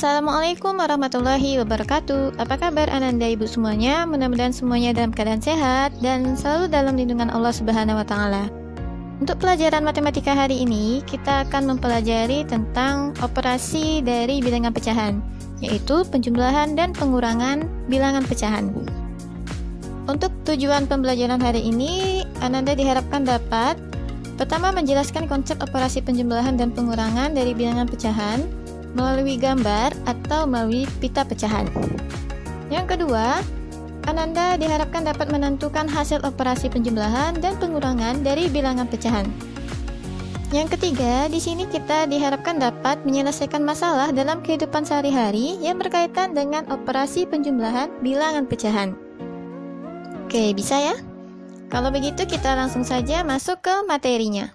Assalamualaikum warahmatullahi wabarakatuh. Apa kabar Ananda ibu semuanya? Mudah-mudahan semuanya dalam keadaan sehat dan selalu dalam lindungan Allah Subhanahu wa Ta'ala. Untuk pelajaran matematika hari ini, kita akan mempelajari tentang operasi dari bilangan pecahan, yaitu penjumlahan dan pengurangan bilangan pecahan. Untuk tujuan pembelajaran hari ini, Ananda diharapkan dapat pertama menjelaskan konsep operasi penjumlahan dan pengurangan dari bilangan pecahan melalui gambar atau melalui pita pecahan. Yang kedua, Ananda diharapkan dapat menentukan hasil operasi penjumlahan dan pengurangan dari bilangan pecahan. Yang ketiga, di sini kita diharapkan dapat menyelesaikan masalah dalam kehidupan sehari-hari yang berkaitan dengan operasi penjumlahan bilangan pecahan. Oke, bisa ya? Kalau begitu kita langsung saja masuk ke materinya.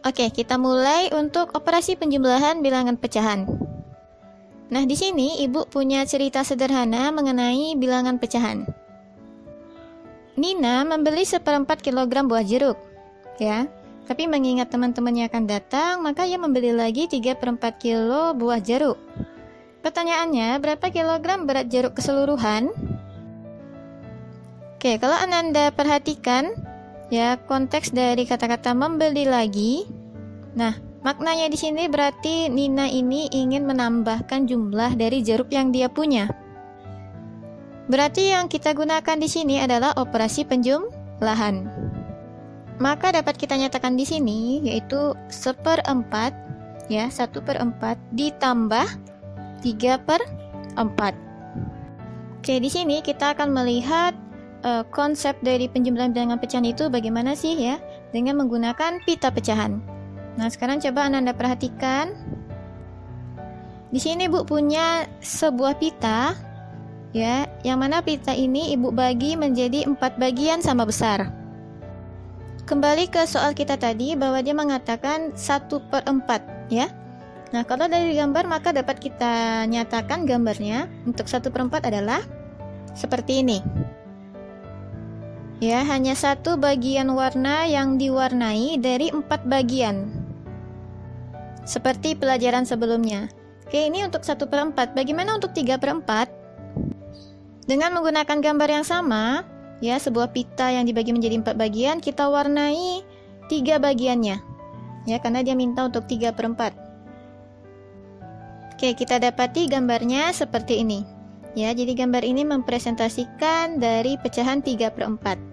Oke, kita mulai untuk operasi penjumlahan bilangan pecahan. Nah, di sini Ibu punya cerita sederhana mengenai bilangan pecahan. Nina membeli 1/4 kilogram buah jeruk, ya. Tapi mengingat teman-temannya akan datang, maka ia membeli lagi 3/4 kilo buah jeruk. Pertanyaannya, berapa kilogram berat jeruk keseluruhan? Oke, kalau Ananda perhatikan, ya, konteks dari kata-kata membeli lagi. Nah, maknanya di sini berarti Nina ini ingin menambahkan jumlah dari jeruk yang dia punya. Berarti yang kita gunakan di sini adalah operasi penjumlahan. Maka dapat kita nyatakan di sini yaitu 1/4, ya, 1/4 ditambah 3/4. Oke, di sini kita akan melihat konsep dari penjumlahan bilangan pecahan itu bagaimana sih, ya, dengan menggunakan pita pecahan. Nah, sekarang coba Ananda perhatikan. Di sini Ibu punya sebuah pita, ya, yang mana pita ini Ibu bagi menjadi 4 bagian sama besar. Kembali ke soal kita tadi bahwa dia mengatakan 1/4, ya. Nah, kalau dari gambar maka dapat kita nyatakan gambarnya untuk 1/4 adalah seperti ini. Ya, hanya satu bagian warna yang diwarnai dari 4 bagian. Seperti pelajaran sebelumnya. Oke, ini untuk 1/4. Bagaimana untuk 3/4? Dengan menggunakan gambar yang sama, ya, sebuah pita yang dibagi menjadi 4 bagian, kita warnai 3 bagiannya. Ya, karena dia minta untuk 3/4. Oke, kita dapati gambarnya seperti ini. Ya, jadi gambar ini mempresentasikan dari pecahan 3/4.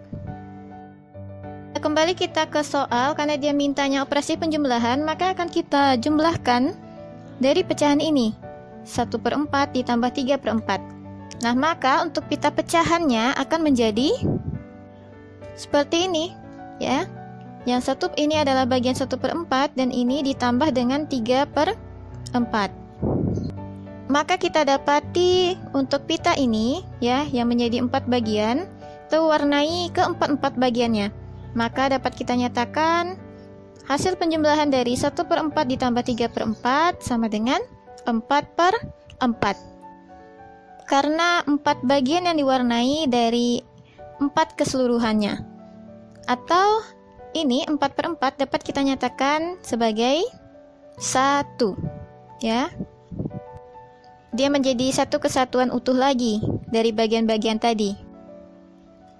Kembali kita ke soal, karena dia mintanya operasi penjumlahan, maka akan kita jumlahkan dari pecahan ini. 1/4 ditambah 3/4. Nah, maka untuk pita pecahannya akan menjadi seperti ini, ya. Yang satu ini adalah bagian 1/4 dan ini ditambah dengan 3/4. Maka kita dapati untuk pita ini, ya, yang menjadi 4 bagian, terwarnai ke 4 bagiannya. Maka dapat kita nyatakan hasil penjumlahan dari 1/4 ditambah 3/4 sama dengan 4/4. Karena 4 bagian yang diwarnai dari 4 keseluruhannya. Atau ini 4/4 dapat kita nyatakan sebagai 1, ya. Dia menjadi satu kesatuan utuh lagi dari bagian-bagian tadi.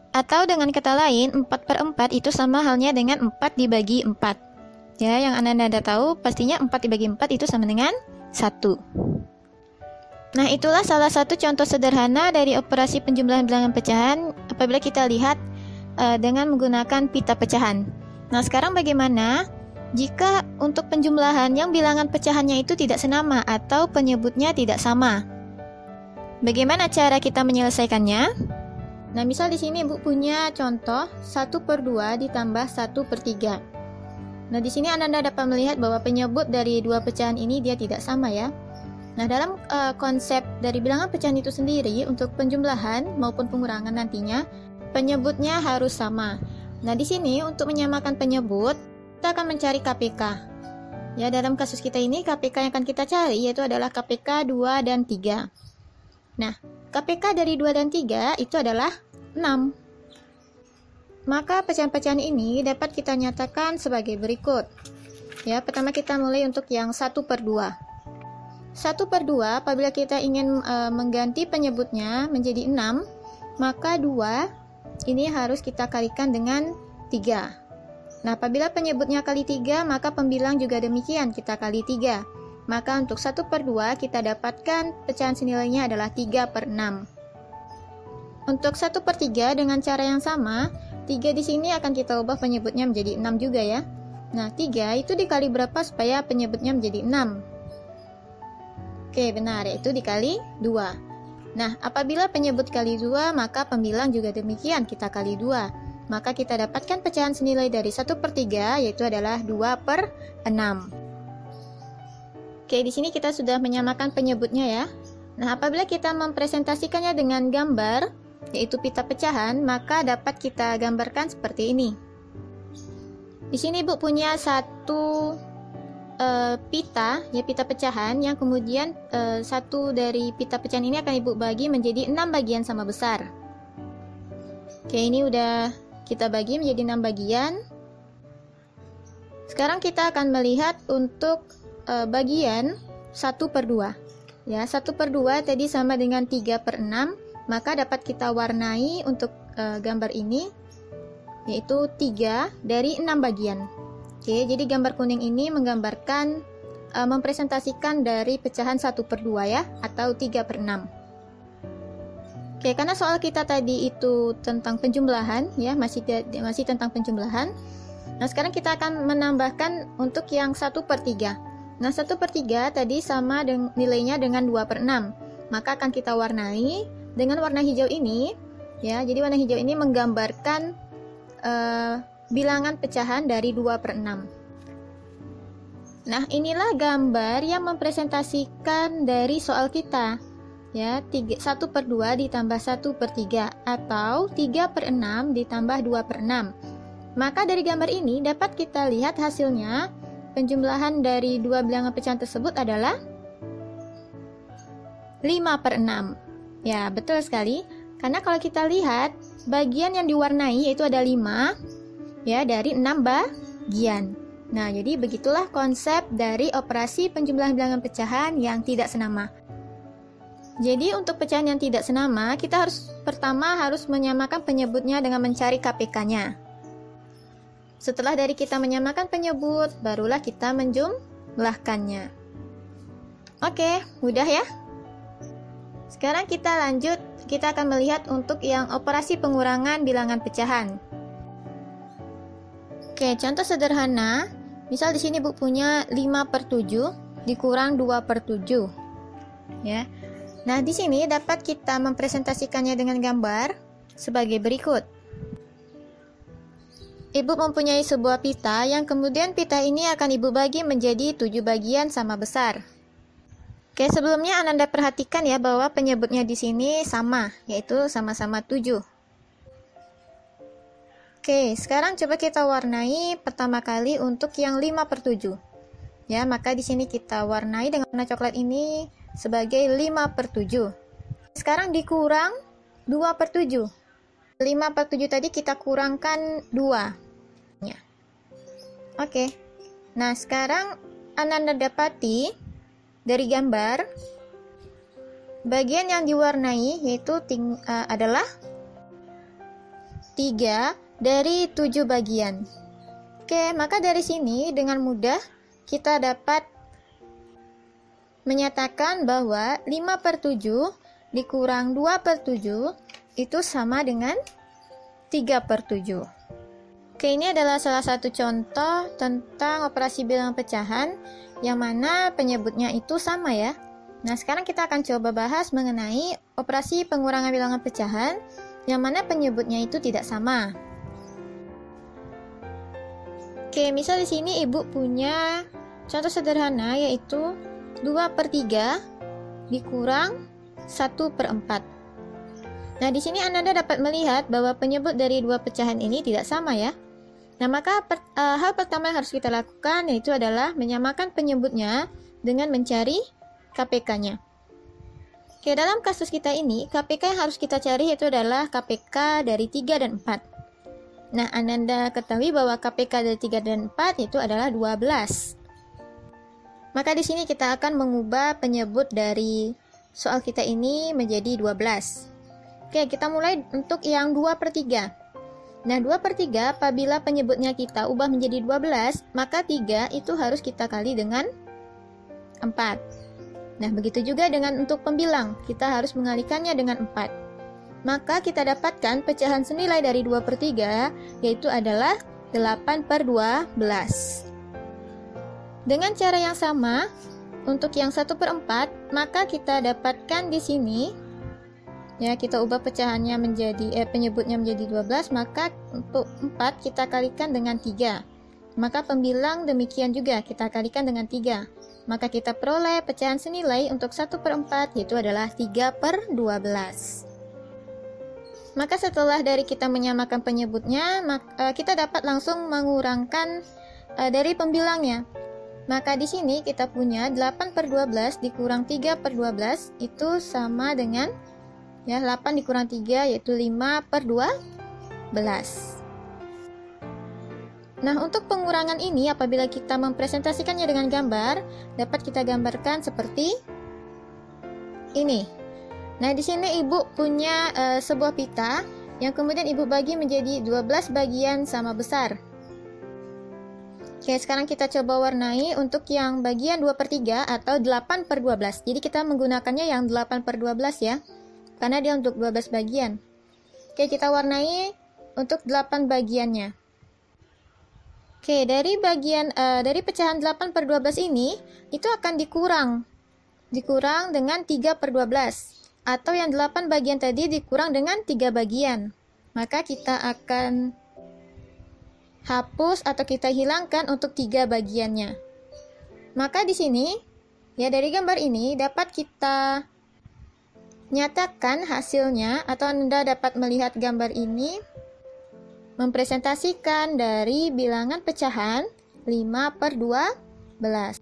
Atau dengan kata lain, 4/4 itu sama halnya dengan 4 dibagi 4. Ya, yang Ananda tahu pastinya 4 dibagi 4 itu sama dengan 1. Nah, itulah salah satu contoh sederhana dari operasi penjumlahan bilangan pecahan apabila kita lihat dengan menggunakan pita pecahan. Nah, sekarang bagaimana jika untuk penjumlahan yang bilangan pecahannya itu tidak senama atau penyebutnya tidak sama? Bagaimana cara kita menyelesaikannya? Nah, misal di sini Ibu punya contoh 1/2 ditambah 1/3. Nah, di sini Ananda dapat melihat bahwa penyebut dari dua pecahan ini dia tidak sama, ya. Nah, dalam konsep dari bilangan pecahan itu sendiri untuk penjumlahan maupun pengurangan nantinya penyebutnya harus sama. Nah, di sini untuk menyamakan penyebut kita akan mencari KPK. Ya, dalam kasus kita ini KPK yang akan kita cari yaitu adalah KPK 2 dan 3. Nah, KPK dari 2 dan 3 itu adalah 6. Maka pecahan-pecahan ini dapat kita nyatakan sebagai berikut. Ya, pertama kita mulai untuk yang 1/2. 1/2 apabila kita ingin mengganti penyebutnya menjadi 6, maka 2 ini harus kita kalikan dengan 3. Nah, apabila penyebutnya kali 3, maka pembilang juga demikian, kita kali 3. Maka untuk 1/2 kita dapatkan pecahan senilainya adalah 3/6. Untuk 1/3 dengan cara yang sama, 3 di sini akan kita ubah penyebutnya menjadi 6 juga ya. Nah, 3 itu dikali berapa supaya penyebutnya menjadi 6? Oke, benar, yaitu dikali 2. Nah, apabila penyebut kali 2, maka pembilang juga demikian, kita kali 2. Maka kita dapatkan pecahan senilai dari 1/3, yaitu adalah 2/6. Oke, di sini kita sudah menyamakan penyebutnya ya. Nah, apabila kita mempresentasikannya dengan gambar, yaitu pita pecahan, maka dapat kita gambarkan seperti ini. Di sini Ibu punya satu pita, ya pita pecahan, yang kemudian satu dari pita pecahan ini akan Ibu bagi menjadi 6 bagian sama besar. Oke, ini udah kita bagi menjadi 6 bagian. Sekarang kita akan melihat untuk bagian 1/2. Ya, 1/2 tadi sama dengan 3/6, maka dapat kita warnai untuk gambar ini, yaitu 3 dari 6 bagian. Oke, jadi gambar kuning ini menggambarkan mempresentasikan dari pecahan 1/2 ya, atau 3/6. Oke, karena soal kita tadi itu tentang penjumlahan ya, masih tentang penjumlahan. Nah, sekarang kita akan menambahkan untuk yang 1/3. Nah, 1/3 tadi sama nilainya dengan 2/6. Maka akan kita warnai dengan warna hijau ini ya. Jadi warna hijau ini menggambarkan bilangan pecahan dari 2/6. Nah, inilah gambar yang mempresentasikan dari soal kita ya, 1/2 ditambah 1/3 atau 3/6 ditambah 2/6. Maka dari gambar ini dapat kita lihat hasilnya penjumlahan dari dua bilangan pecahan tersebut adalah 5/6. Ya, betul sekali. Karena kalau kita lihat bagian yang diwarnai yaitu ada 5 ya dari 6 bagian. Nah, jadi begitulah konsep dari operasi penjumlahan bilangan pecahan yang tidak senama. Jadi untuk pecahan yang tidak senama, kita pertama harus menyamakan penyebutnya dengan mencari KPK-nya. Setelah dari kita menyamakan penyebut, barulah kita menjumlahkannya. Oke, mudah ya? Sekarang kita lanjut, kita akan melihat untuk yang operasi pengurangan bilangan pecahan. Oke, contoh sederhana, misal di sini Bu punya 5/7 dikurang 2/7. Ya. Nah, di sini dapat kita mempresentasikannya dengan gambar sebagai berikut. Ibu mempunyai sebuah pita yang kemudian pita ini akan Ibu bagi menjadi 7 bagian sama besar. Oke, sebelumnya Ananda perhatikan ya bahwa penyebutnya di sini sama, yaitu sama-sama 7. Oke, sekarang coba kita warnai pertama kali untuk yang 5/7. Ya, maka di sini kita warnai dengan warna coklat ini sebagai 5/7. Sekarang dikurang 2/7. 5/7 tadi kita kurangkan 2. Ya. Oke. Nah, sekarang Ananda dapati dari gambar bagian yang diwarnai yaitu adalah 3 dari 7 bagian. Oke, maka dari sini dengan mudah kita dapat menyatakan bahwa 5/7 dikurang 2/7 itu sama dengan 3/7. Oke, ini adalah salah satu contoh tentang operasi bilangan pecahan yang mana penyebutnya itu sama ya. Nah, sekarang kita akan coba bahas mengenai operasi pengurangan bilangan pecahan yang mana penyebutnya itu tidak sama. Oke, misal di sini Ibu punya contoh sederhana yaitu 2/3 dikurang 1/4. Nah, di sini Ananda dapat melihat bahwa penyebut dari dua pecahan ini tidak sama ya. Nah, maka hal pertama yang harus kita lakukan yaitu adalah menyamakan penyebutnya dengan mencari KPK-nya. Oke, dalam kasus kita ini, KPK yang harus kita cari yaitu adalah KPK dari 3 dan 4. Nah, Ananda ketahui bahwa KPK dari 3 dan 4 itu adalah 12. Maka di sini kita akan mengubah penyebut dari soal kita ini menjadi 12. Oke, kita mulai untuk yang 2/3. Nah, 2/3 apabila penyebutnya kita ubah menjadi 12, maka 3 itu harus kita kali dengan 4. Nah, begitu juga dengan untuk pembilang, kita harus mengalikannya dengan 4. Maka kita dapatkan pecahan senilai dari 2/3, yaitu adalah 8/12. Dengan cara yang sama, untuk yang 1/4, maka kita dapatkan di sini, ya, kita ubah pecahannya menjadi, penyebutnya menjadi 12, maka untuk 4 kita kalikan dengan 3. Maka pembilang demikian juga, kita kalikan dengan 3. Maka kita peroleh pecahan senilai untuk 1/4, yaitu adalah 3/12. Maka setelah dari kita menyamakan penyebutnya, kita dapat langsung mengurangkan dari pembilangnya. Maka di sini kita punya 8/12 dikurang 3/12 itu sama dengan, ya, 8 dikurang 3 yaitu 5/12. Nah, untuk pengurangan ini apabila kita mempresentasikannya dengan gambar, dapat kita gambarkan seperti ini. Nah, di sini Ibu punya sebuah pita yang kemudian Ibu bagi menjadi 12 bagian sama besar. Oke, sekarang kita coba warnai untuk yang bagian 2/3 atau 8/12. Jadi kita menggunakannya yang 8/12 ya, karena dia untuk 12 bagian. Oke, kita warnai untuk 8 bagiannya. Oke, dari pecahan 8/12 ini, itu akan dikurang dengan 3/12. Atau yang 8 bagian tadi dikurang dengan 3 bagian. Maka kita akan hapus atau kita hilangkan untuk 3 bagiannya. Maka di sini, ya, dari gambar ini dapat kita nyatakan hasilnya, atau Anda dapat melihat gambar ini mempresentasikan dari bilangan pecahan 5/12.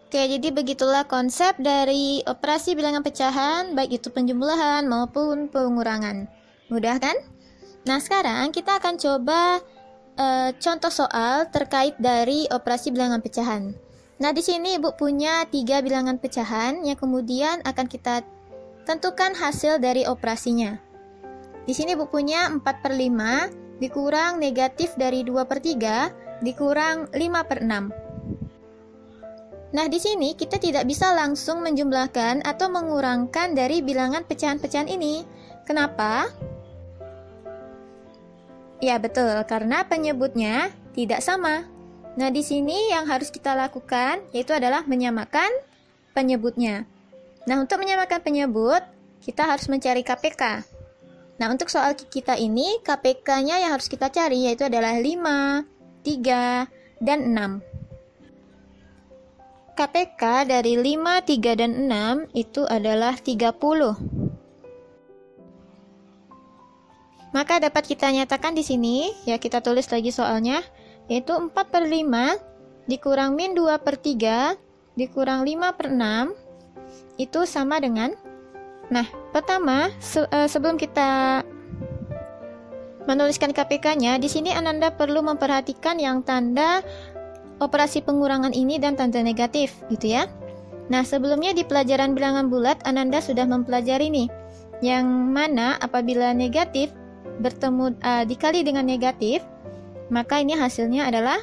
Oke, jadi begitulah konsep dari operasi bilangan pecahan, baik itu penjumlahan maupun pengurangan. Mudah kan? Nah, sekarang kita akan coba contoh soal terkait dari operasi bilangan pecahan. Nah, di sini Ibu punya 3 bilangan pecahan yang kemudian akan kita tentukan hasil dari operasinya. Di sini Ibu punya 4/5 dikurang negatif dari 2/3 dikurang 5/6. Nah, di sini kita tidak bisa langsung menjumlahkan atau mengurangkan dari bilangan pecahan-pecahan ini. Kenapa? Ya, betul, karena penyebutnya tidak sama. Nah, di sini yang harus kita lakukan yaitu adalah menyamakan penyebutnya. Nah, untuk menyamakan penyebut, kita harus mencari KPK. Nah, untuk soal kita ini, KPK-nya yang harus kita cari yaitu adalah 5, 3, dan 6. KPK dari 5, 3, dan 6 itu adalah 30. Maka dapat kita nyatakan di sini, ya, kita tulis lagi soalnya, yaitu 4/5 dikurang min 2/3 dikurang 5/6 itu sama dengan, nah, pertama sebelum kita menuliskan KPK-nya, di sini Ananda perlu memperhatikan yang tanda operasi pengurangan ini dan tanda negatif, gitu ya. Nah, sebelumnya di pelajaran bilangan bulat Ananda sudah mempelajari nih, yang mana apabila negatif bertemu dikali dengan negatif, maka ini hasilnya adalah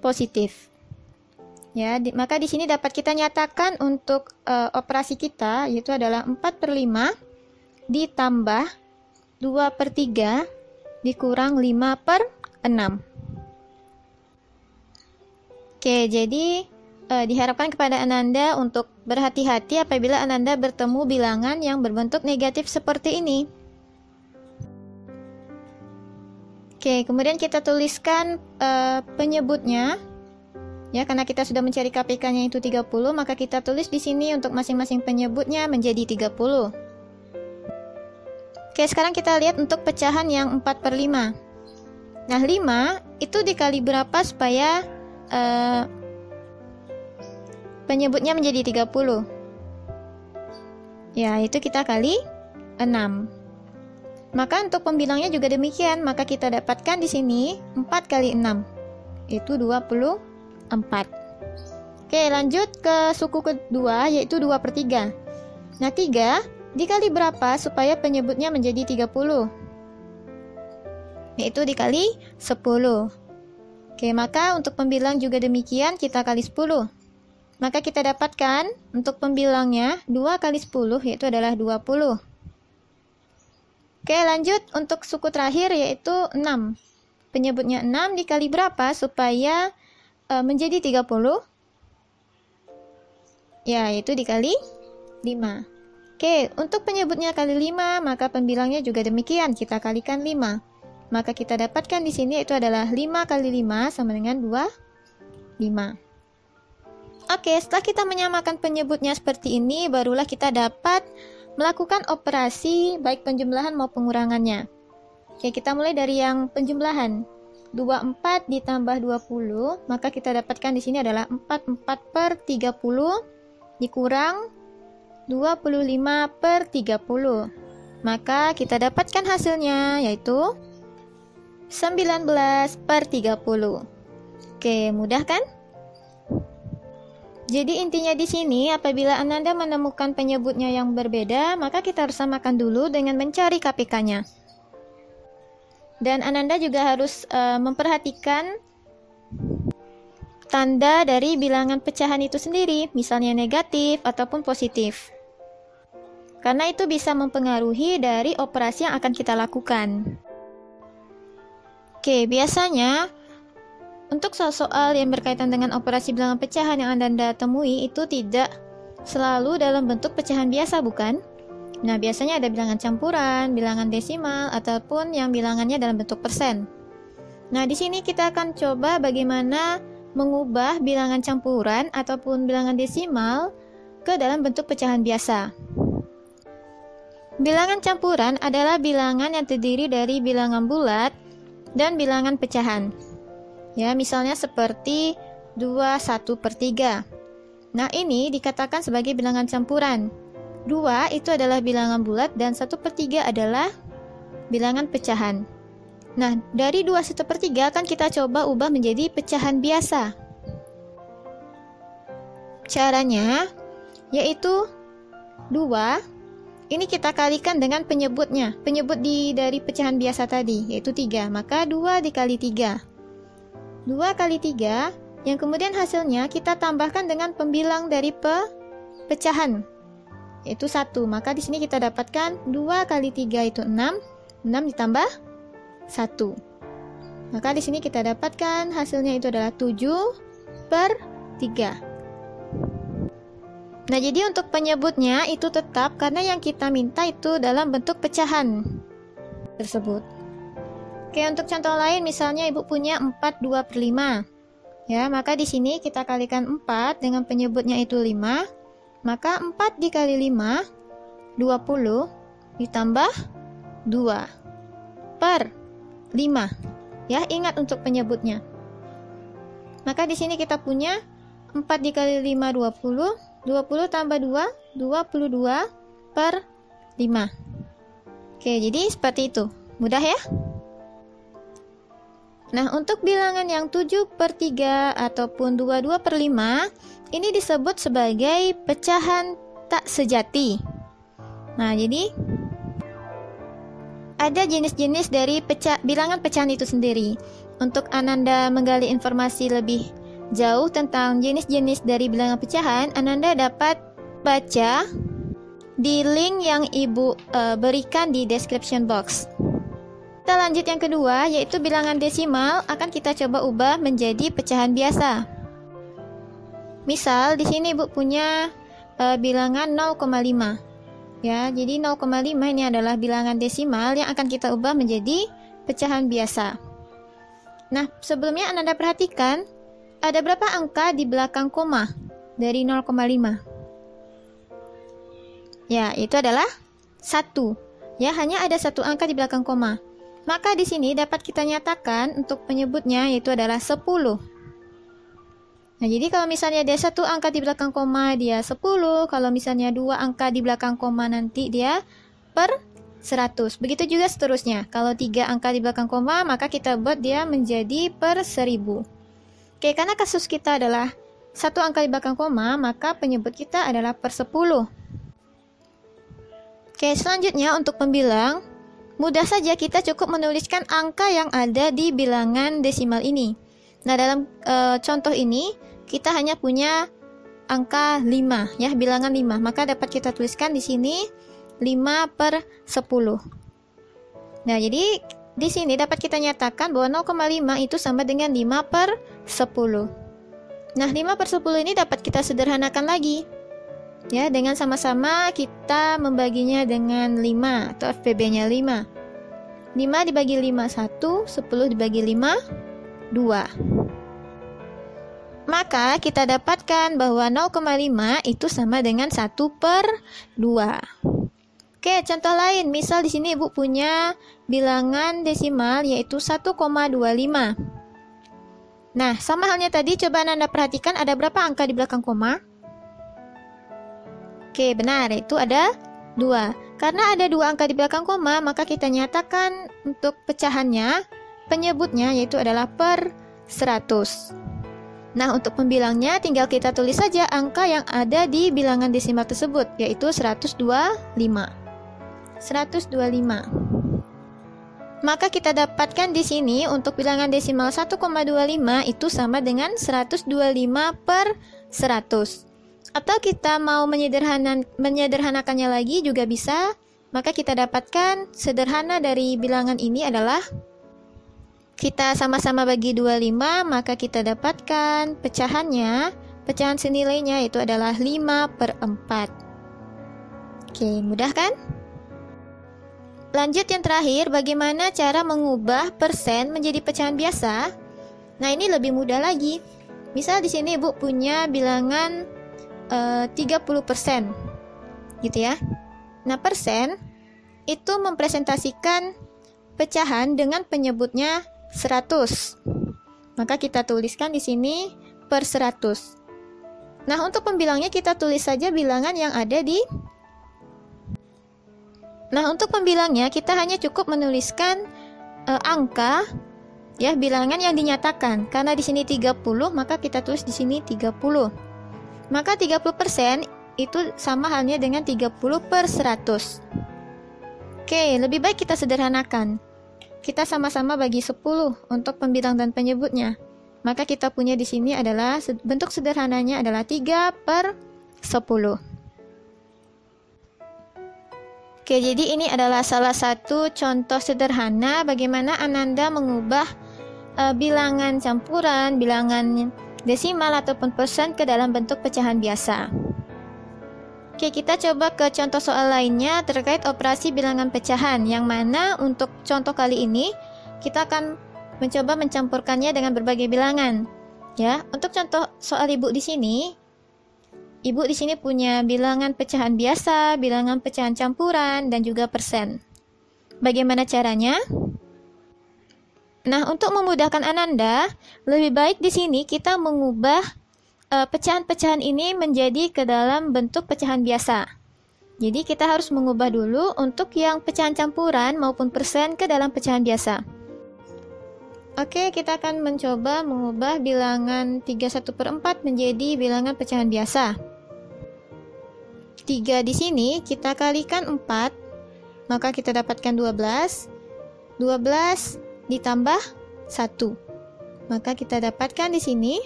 positif. Ya, maka di sini dapat kita nyatakan untuk operasi kita yaitu adalah 4/5 ditambah 2/3 dikurang 5/6. Oke, jadi diharapkan kepada Ananda untuk berhati-hati apabila Ananda bertemu bilangan yang berbentuk negatif seperti ini. Oke, kemudian kita tuliskan penyebutnya. Ya, karena kita sudah mencari KPK-nya itu 30, maka kita tulis di sini untuk masing-masing penyebutnya menjadi 30. Oke, sekarang kita lihat untuk pecahan yang 4/5. Nah, 5 itu dikali berapa supaya penyebutnya menjadi 30? Ya, itu kita kali 6. Maka untuk pembilangnya juga demikian, maka kita dapatkan di sini 4 kali 6 itu 24. Oke, lanjut ke suku kedua, yaitu 2/3. Nah, 3 dikali berapa supaya penyebutnya menjadi 30? Yaitu dikali 10. Oke, maka untuk pembilang juga demikian, kita kali 10. Maka kita dapatkan untuk pembilangnya 2 kali 10, yaitu adalah 20. Oke, lanjut untuk suku terakhir, yaitu 6. Penyebutnya 6 dikali berapa supaya menjadi 30? Ya, itu dikali 5. Oke, untuk penyebutnya kali 5, maka pembilangnya juga demikian. Kita kalikan 5. Maka kita dapatkan di sini itu adalah 5 kali 5 sama dengan 25. Oke, setelah kita menyamakan penyebutnya seperti ini, barulah kita dapat melakukan operasi baik penjumlahan maupun pengurangannya. Oke, kita mulai dari yang penjumlahan. 24 ditambah 20, maka kita dapatkan di sini adalah 44/30 dikurang 25/30. Maka kita dapatkan hasilnya yaitu 19/30. Oke, mudah kan? Jadi intinya di sini, apabila Ananda menemukan penyebutnya yang berbeda, maka kita harus samakan dulu dengan mencari KPK-nya. Dan Ananda juga harus memperhatikan tanda dari bilangan pecahan itu sendiri, misalnya negatif ataupun positif. Karena itu bisa mempengaruhi dari operasi yang akan kita lakukan. Oke, biasanya untuk soal-soal yang berkaitan dengan operasi bilangan pecahan yang Anda temui itu tidak selalu dalam bentuk pecahan biasa, bukan? Nah, biasanya ada bilangan campuran, bilangan desimal, ataupun yang bilangannya dalam bentuk persen. Nah, di sini kita akan coba bagaimana mengubah bilangan campuran ataupun bilangan desimal ke dalam bentuk pecahan biasa. Bilangan campuran adalah bilangan yang terdiri dari bilangan bulat dan bilangan pecahan. Ya, misalnya seperti 21/3. Nah, ini dikatakan sebagai bilangan campuran. 2 itu adalah bilangan bulat dan 1/3 adalah bilangan pecahan. Nah, dari 21/3 akan kita coba ubah menjadi pecahan biasa. Caranya yaitu 2 ini kita kalikan dengan penyebutnya. Penyebut dari pecahan biasa tadi yaitu 3. Maka 2 dikali 3. 2 kali 3, yang kemudian hasilnya kita tambahkan dengan pembilang dari pecahan, yaitu 1. Maka di sini kita dapatkan 2 kali 3 itu 6, 6 ditambah 1. Maka di sini kita dapatkan hasilnya itu adalah 7/3. Nah, jadi untuk penyebutnya itu tetap karena yang kita minta itu dalam bentuk pecahan tersebut. Oke, untuk contoh lain misalnya Ibu punya 4/2/5. Ya, maka di sini kita kalikan 4 dengan penyebutnya itu 5. Maka 4 dikali 5 20 ditambah 2/5. Ya, ingat untuk penyebutnya. Maka di sini kita punya 4 dikali 5 20, 20 tambah 2 22/5. Oke, jadi seperti itu. Mudah ya? Nah, untuk bilangan yang 7/3 ataupun 22/5 ini disebut sebagai pecahan tak sejati. Nah, jadi ada jenis-jenis dari bilangan pecahan itu sendiri. Untuk Ananda menggali informasi lebih jauh tentang jenis-jenis dari bilangan pecahan, Ananda dapat baca di link yang Ibu berikan di description box. Kita lanjut yang kedua, yaitu bilangan desimal akan kita coba ubah menjadi pecahan biasa. Misal di sini Ibu punya bilangan 0,5. Ya, jadi 0,5 ini adalah bilangan desimal yang akan kita ubah menjadi pecahan biasa. Nah, sebelumnya Anda perhatikan ada berapa angka di belakang koma dari 0,5? Ya, itu adalah 1. Ya, hanya ada 1 angka di belakang koma. Maka di sini dapat kita nyatakan untuk penyebutnya yaitu adalah 10. Nah, jadi kalau misalnya ada 1 angka di belakang koma dia 10, kalau misalnya 2 angka di belakang koma nanti dia per 100. Begitu juga seterusnya. Kalau 3 angka di belakang koma maka kita buat dia menjadi per 1000. Oke, karena kasus kita adalah satu angka di belakang koma, maka penyebut kita adalah per 10. Oke, selanjutnya untuk pembilang, mudah saja kita cukup menuliskan angka yang ada di bilangan desimal ini. Nah, dalam contoh ini, kita hanya punya angka 5, ya, bilangan 5. Maka dapat kita tuliskan di sini 5 per 10. Nah, jadi di sini dapat kita nyatakan bahwa 0,5 itu sama dengan 5 per 10. Nah, 5 per 10 ini dapat kita sederhanakan lagi. Ya, dengan sama-sama kita membaginya dengan 5 atau FPB-nya 5. 5 dibagi 5 1, 10 dibagi 5 2. Maka kita dapatkan bahwa 0,5 itu sama dengan 1 per 2. Oke, contoh lain. Misal di sini Ibu punya bilangan desimal yaitu 1,25. Nah, sama halnya tadi, coba Anda perhatikan ada berapa angka di belakang koma? Oke, benar, itu ada 2. Karena ada 2 angka di belakang koma, maka kita nyatakan untuk pecahannya, penyebutnya yaitu adalah per 100. Nah, untuk pembilangnya tinggal kita tulis saja angka yang ada di bilangan desimal tersebut, yaitu 125. 125. Maka kita dapatkan di sini untuk bilangan desimal 1,25 itu sama dengan 125 per 100. Atau kita mau menyederhanakannya lagi juga bisa. Maka kita dapatkan sederhana dari bilangan ini adalah kita sama-sama bagi 25, maka kita dapatkan pecahannya, pecahan senilainya itu adalah 5 per 4. Oke, mudah kan? Lanjut yang terakhir, bagaimana cara mengubah persen menjadi pecahan biasa? Nah, ini lebih mudah lagi. Misal di sini Ibu punya bilangan 30%, gitu ya. Nah, persen itu mempresentasikan pecahan dengan penyebutnya 100. Maka kita tuliskan di sini per 100. Nah, untuk pembilangnya kita tulis saja bilangan yang ada di. Nah, untuk pembilangnya kita hanya cukup menuliskan angka, ya, bilangan yang dinyatakan. Karena di sini 30, maka kita tulis di sini 30. Maka 30% itu sama halnya dengan 30 per 100. Oke, lebih baik kita sederhanakan. Kita sama-sama bagi 10 untuk pembilang dan penyebutnya. Maka kita punya di sini adalah bentuk sederhananya adalah 3 per 10. Oke, jadi ini adalah salah satu contoh sederhana bagaimana Ananda mengubah bilangan campuran, bilangan desimal ataupun persen ke dalam bentuk pecahan biasa. Oke, kita coba ke contoh soal lainnya terkait operasi bilangan pecahan, yang mana untuk contoh kali ini kita akan mencoba mencampurkannya dengan berbagai bilangan. Ya, untuk contoh soal Ibu di sini, Ibu di sini punya bilangan pecahan biasa, bilangan pecahan campuran, dan juga persen. Bagaimana caranya? Nah, untuk memudahkan Ananda, lebih baik di sini kita mengubah pecahan-pecahan ini menjadi ke dalam bentuk pecahan biasa. Jadi kita harus mengubah dulu untuk yang pecahan campuran maupun persen ke dalam pecahan biasa. Oke, kita akan mencoba mengubah bilangan 31/4 menjadi bilangan pecahan biasa. 3 di sini kita kalikan 4, maka kita dapatkan 12. 12 ditambah 1. Maka kita dapatkan di sini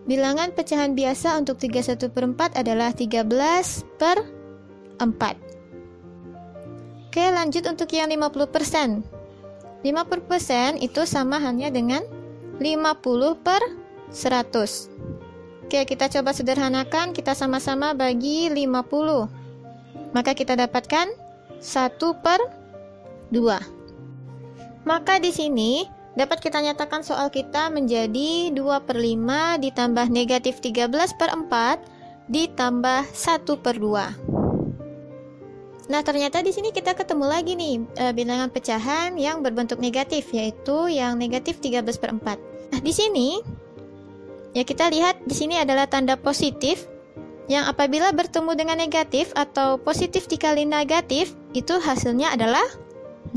bilangan pecahan biasa untuk 31/4 adalah 13/4. Oke, lanjut untuk yang 50%. 50% itu sama halnya dengan 50 per 100. Oke, kita coba sederhanakan, kita sama-sama bagi 50. Maka kita dapatkan 1 per 2. Maka di sini dapat kita nyatakan soal kita menjadi 2/5 ditambah negatif 13/4 ditambah 1/2. Nah, ternyata di sini kita ketemu lagi nih bilangan pecahan yang berbentuk negatif, yaitu yang negatif 13/4. Nah, di sini ya kita lihat di sini adalah tanda positif yang apabila bertemu dengan negatif atau positif dikali negatif itu hasilnya adalah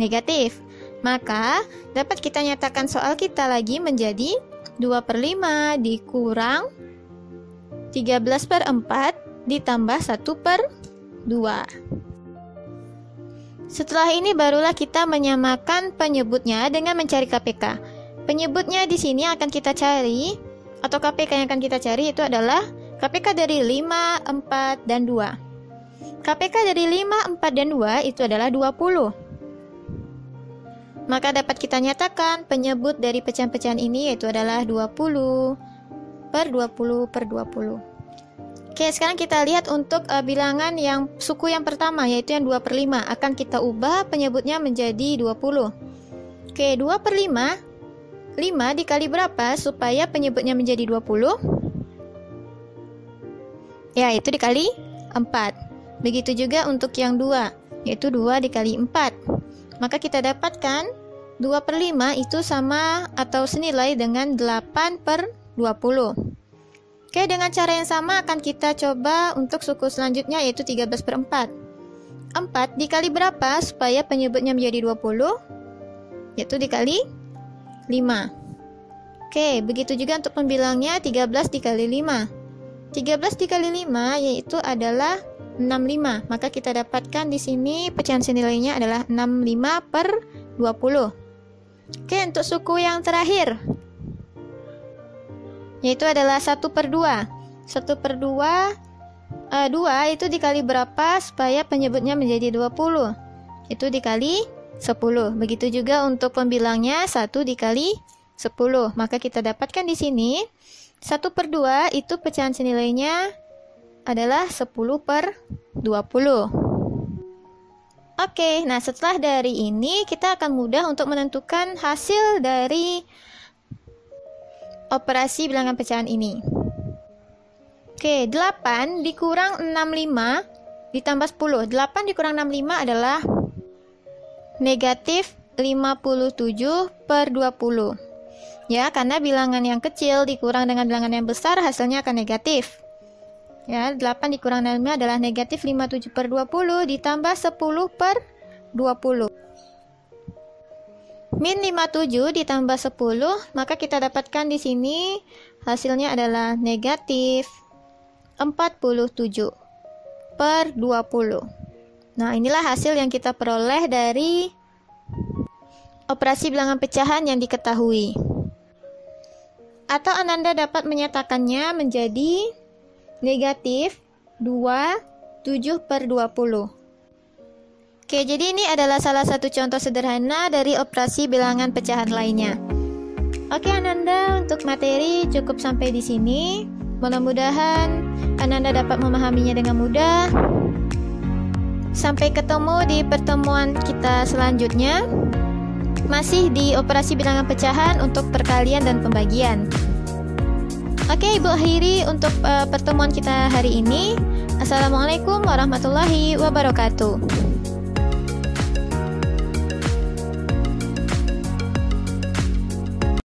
negatif. Maka dapat kita nyatakan soal kita lagi menjadi 2/5 dikurang 13/4 ditambah 1/2. Setelah ini barulah kita menyamakan penyebutnya dengan mencari KPK. Penyebutnya di sini akan kita cari, atau KPK yang akan kita cari itu adalah KPK dari 5, 4, dan 2. KPK dari 5, 4, dan 2 itu adalah 20. Maka dapat kita nyatakan penyebut dari pecahan-pecahan ini yaitu adalah 20/20/20. Oke, sekarang kita lihat untuk bilangan yang suku yang pertama, yaitu yang 2/5. Akan kita ubah penyebutnya menjadi 20. Oke, 2/5. 5 dikali berapa supaya penyebutnya menjadi 20? Ya, itu dikali 4. Begitu juga untuk yang 2, yaitu 2 dikali 4. Maka kita dapatkan 2/5 itu sama atau senilai dengan 8/20. Oke, dengan cara yang sama akan kita coba untuk suku selanjutnya yaitu 13/4. 4 dikali berapa supaya penyebutnya menjadi 20? Yaitu dikali 5. Oke, begitu juga untuk pembilangnya 13 dikali 5. 13 dikali 5 yaitu adalah 65. Maka kita dapatkan di sini pecahan senilainya adalah 65/20. Oke, untuk suku yang terakhir yaitu adalah 1/2. 1/2 2 itu dikali berapa supaya penyebutnya menjadi 20? Itu dikali 10. Begitu juga untuk pembilangnya 1 dikali 10. Maka kita dapatkan di sini 1/2 itu pecahan senilainya adalah 10/20. Oke, nah setelah dari ini kita akan mudah untuk menentukan hasil dari operasi bilangan pecahan ini. Oke, 8 dikurang 65 ditambah 10. 8 dikurang 65 adalah negatif 57/20. Ya, karena bilangan yang kecil dikurang dengan bilangan yang besar hasilnya akan negatif. Ya, 8 dikurang 65 adalah negatif 57/20 ditambah 10/20. Min 57 ditambah 10, maka kita dapatkan di sini hasilnya adalah negatif 47/20. Nah, inilah hasil yang kita peroleh dari operasi bilangan pecahan yang diketahui. Atau Ananda dapat menyatakannya menjadi negatif 27/20. Oke, jadi ini adalah salah satu contoh sederhana dari operasi bilangan pecahan lainnya. Oke, Ananda, untuk materi cukup sampai di sini. Mudah-mudahan Ananda dapat memahaminya dengan mudah. Sampai ketemu di pertemuan kita selanjutnya. Masih di operasi bilangan pecahan untuk perkalian dan pembagian. Oke, Ibu akhiri untuk pertemuan kita hari ini. Assalamualaikum warahmatullahi wabarakatuh.